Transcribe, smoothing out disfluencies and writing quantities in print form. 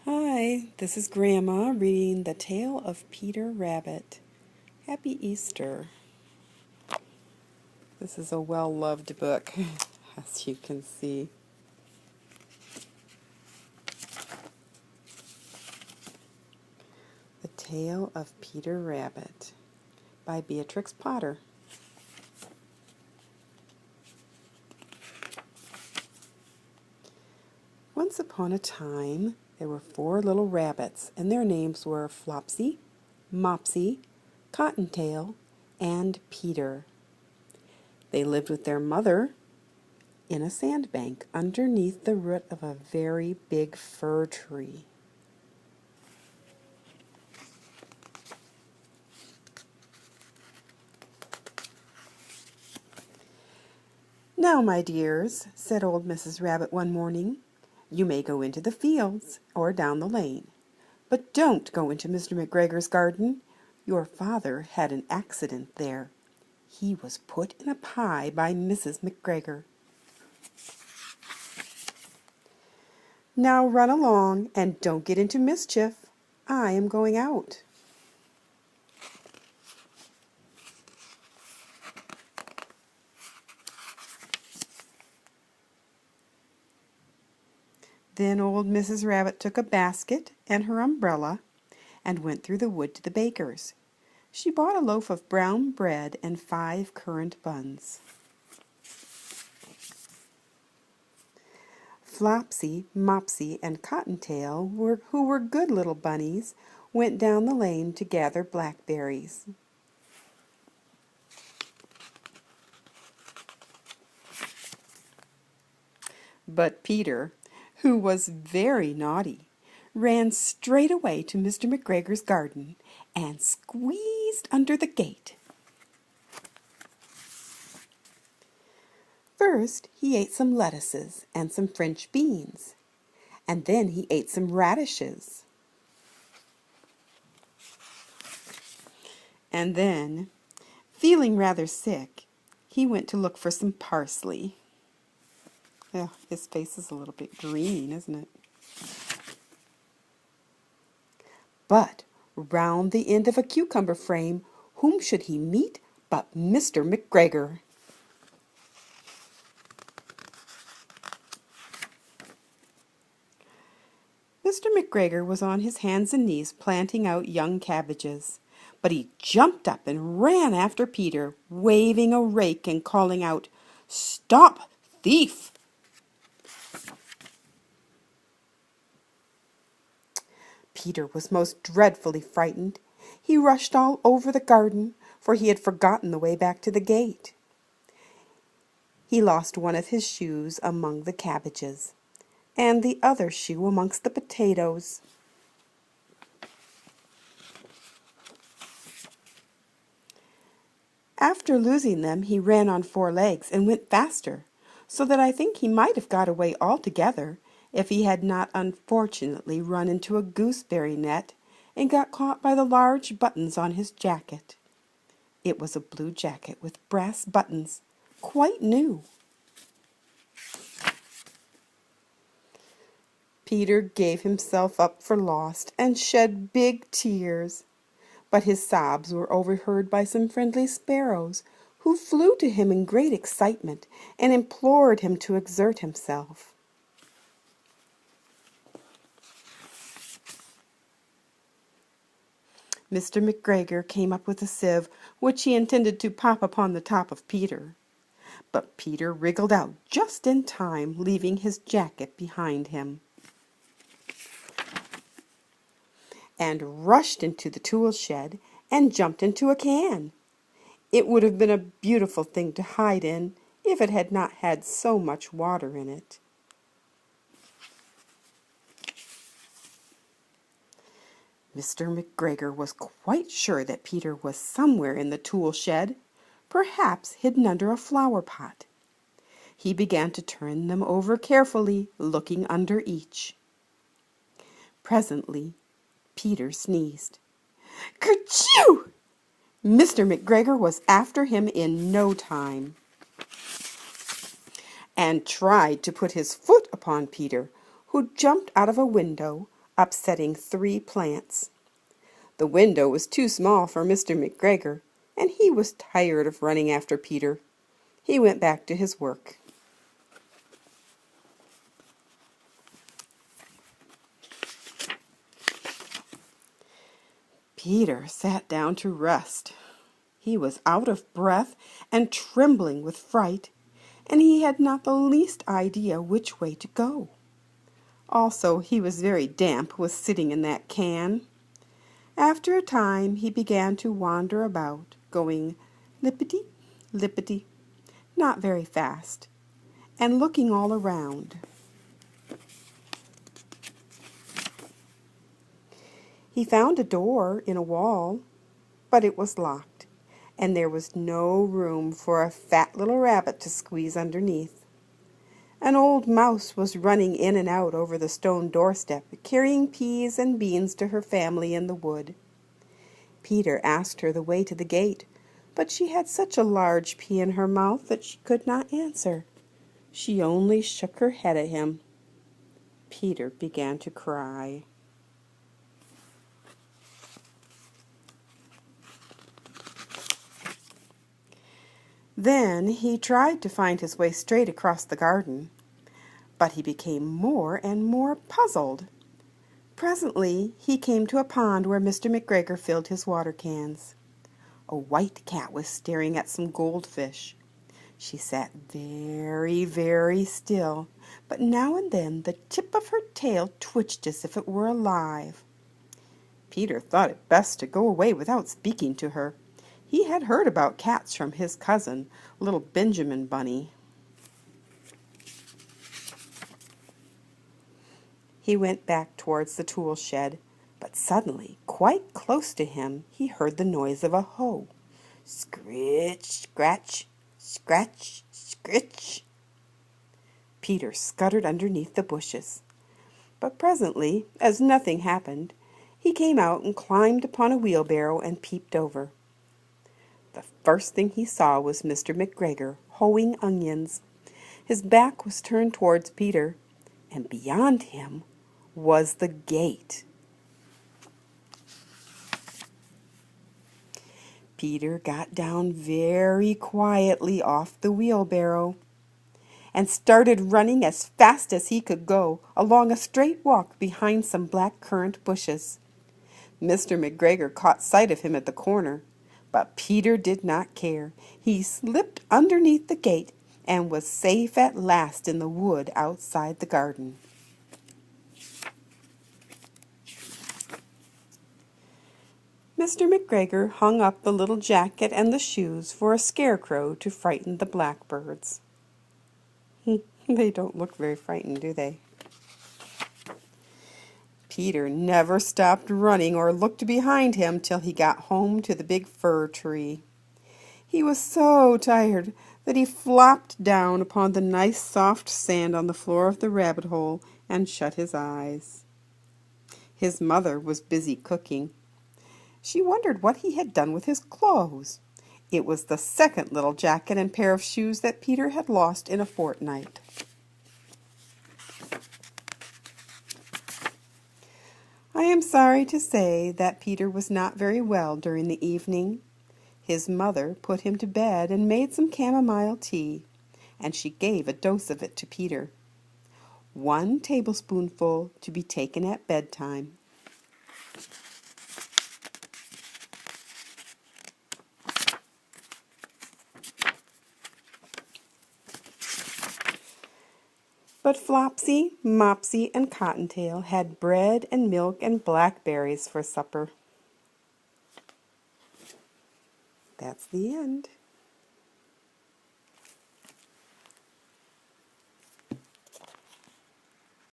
Hi, this is Grandma reading The Tale of Peter Rabbit. Happy Easter. This is a well-loved book, as you can see. The Tale of Peter Rabbit by Beatrix Potter. Once upon a time, there were 4 little rabbits, and their names were Flopsy, Mopsy, Cottontail, and Peter. They lived with their mother in a sandbank underneath the root of a very big fir tree. "Now, my dears," said old Mrs. Rabbit one morning, "you may go into the fields or down the lane, but don't go into Mr. McGregor's garden. Your father had an accident there. He was put in a pie by Mrs. McGregor. Now run along and don't get into mischief. I am going out." Then old Mrs. Rabbit took a basket and her umbrella and went through the wood to the baker's. She bought a loaf of brown bread and 5 currant buns. Flopsy, Mopsy, and Cottontail, who were good little bunnies, went down the lane to gather blackberries. But Peter, who was very naughty, ran straight away to Mr. McGregor's garden and squeezed under the gate. First, he ate some lettuces and some French beans, and then he ate some radishes. And then, feeling rather sick, he went to look for some parsley. Oh, his face is a little bit green, isn't it? But round the end of a cucumber frame, whom should he meet but Mr. McGregor? Mr. McGregor was on his hands and knees planting out young cabbages, but he jumped up and ran after Peter, waving a rake and calling out, "Stop, thief!" Peter was most dreadfully frightened. He rushed all over the garden, for he had forgotten the way back to the gate. He lost one of his shoes among the cabbages, and the other shoe amongst the potatoes. After losing them, he ran on 4 legs and went faster, so that I think he might have got away altogether if he had not unfortunately run into a gooseberry net and got caught by the large buttons on his jacket. It was a blue jacket with brass buttons, quite new. Peter gave himself up for lost and shed big tears, but his sobs were overheard by some friendly sparrows, who flew to him in great excitement and implored him to exert himself. Mr. McGregor came up with a sieve, which he intended to pop upon the top of Peter. But Peter wriggled out just in time, leaving his jacket behind him, and rushed into the tool shed and jumped into a can. It would have been a beautiful thing to hide in if it had not had so much water in it. Mr. McGregor was quite sure that Peter was somewhere in the tool shed, perhaps hidden under a flower pot. He began to turn them over carefully, looking under each. Presently, Peter sneezed. Kerchew! Mr. McGregor was after him in no time, and tried to put his foot upon Peter, who jumped out of a window, upsetting 3 plants. The window was too small for Mr. McGregor, and he was tired of running after Peter. He went back to his work. Peter sat down to rest. He was out of breath and trembling with fright, and he had not the least idea which way to go. Also, he was very damp with sitting in that can. After a time, he began to wander about, going lippity, lippity, not very fast, and looking all around. He found a door in a wall, but it was locked, and there was no room for a fat little rabbit to squeeze underneath. An old mouse was running in and out over the stone doorstep, carrying peas and beans to her family in the wood. Peter asked her the way to the gate, but she had such a large pea in her mouth that she could not answer. She only shook her head at him. Peter began to cry. Then he tried to find his way straight across the garden, but he became more and more puzzled. Presently he came to a pond where Mr. McGregor filled his water cans. A white cat was staring at some goldfish. She sat very, very still, but now and then the tip of her tail twitched as if it were alive. Peter thought it best to go away without speaking to her. He had heard about cats from his cousin, little Benjamin Bunny. He went back towards the tool shed, but suddenly, quite close to him, he heard the noise of a hoe. Scritch, scratch, scratch, scritch. Peter scuttered underneath the bushes. But presently, as nothing happened, he came out and climbed upon a wheelbarrow and peeped over. The first thing he saw was Mr. McGregor hoeing onions. His back was turned towards Peter, and beyond him was the gate. Peter got down very quietly off the wheelbarrow and started running as fast as he could go along a straight walk behind some black currant bushes. Mr. McGregor caught sight of him at the corner, but Peter did not care. He slipped underneath the gate and was safe at last in the wood outside the garden. Mr. McGregor hung up the little jacket and the shoes for a scarecrow to frighten the blackbirds. They don't look very frightened, do they? Peter never stopped running or looked behind him till he got home to the big fir tree. He was so tired that he flopped down upon the nice soft sand on the floor of the rabbit hole and shut his eyes. His mother was busy cooking. She wondered what he had done with his clothes. It was the second little jacket and pair of shoes that Peter had lost in a fortnight. I am sorry to say that Peter was not very well during the evening. His mother put him to bed and made some chamomile tea, and she gave a dose of it to Peter. 1 tablespoonful to be taken at bedtime. But Flopsy, Mopsy, and Cottontail had bread and milk and blackberries for supper. That's the end.